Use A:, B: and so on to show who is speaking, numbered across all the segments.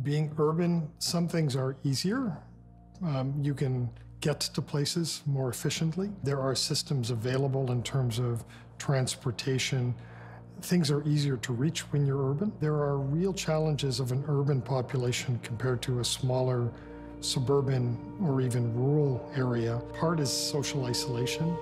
A: Being urban, some things are easier. You can get to places more efficiently. There are systems available in terms of transportation. Things are easier to reach when you're urban. There are real challenges of an urban population compared to a smaller suburban or even rural area. Part is social isolation.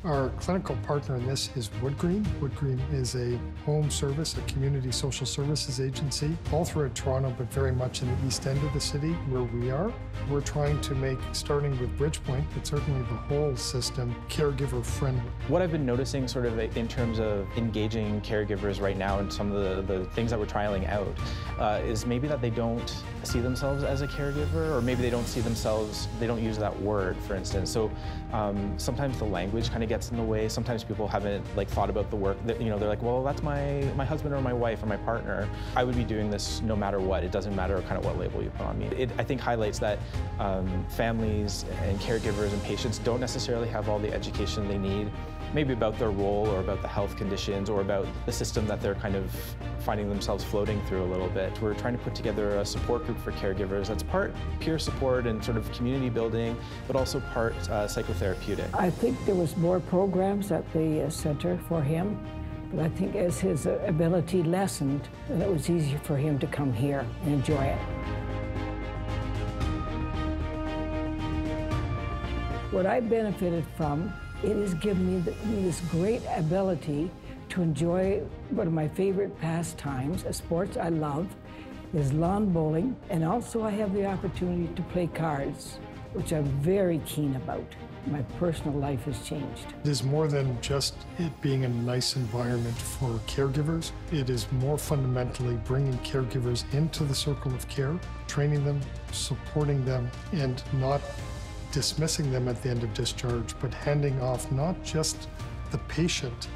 A: Our clinical partner in this is WoodGreen. WoodGreen is a home service, a community social services agency, all throughout Toronto, but very much in the east end of the city where we are. We're trying to make, starting with Bridgepoint, but certainly the whole system, caregiver-friendly.
B: What I've been noticing sort of in terms of engaging caregivers right now and some of the things that we're trialing out is maybe that they don't see themselves as a caregiver, or maybe they don't see themselves, they don't use that word, for instance. So sometimes the language kind of gets in the way. Sometimes people haven't thought about the work that, they're like, well, that's my husband or my wife or my partner. I would be doing this no matter what. It doesn't matter kind of what label you put on me. It, I think, highlights that families and caregivers and patients don't necessarily have all the education they need, maybe about their role or about the health conditions or about the system that they're kind of finding themselves floating through a little bit. We're trying to put together a support group for caregivers that's part peer support and sort of community building, but also part psychotherapeutic.
C: I think there was more programs at the center for him, but I think as his ability lessened, then it was easier for him to come here and enjoy it. What I benefited from, it has given me this great ability to enjoy one of my favorite pastimes, a sports I love, is lawn bowling, and also I have the opportunity to play cards, which I'm very keen about. My personal life has changed.
A: It is more than just it being a nice environment for caregivers. It is more fundamentally bringing caregivers into the circle of care, training them, supporting them, and not dismissing them at the end of discharge, but handing off not just the patient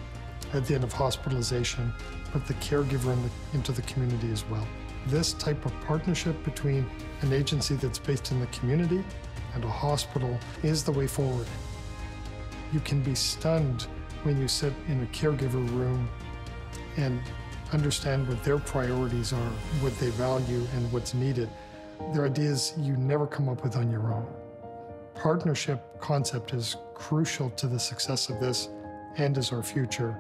A: at the end of hospitalization, but the caregiver into the community as well. This type of partnership between an agency that's based in the community and a hospital is the way forward. You can be stunned when you sit in a caregiver room and understand what their priorities are, what they value, and what's needed. They're ideas you never come up with on your own. Partnership concept is crucial to the success of this and is our future.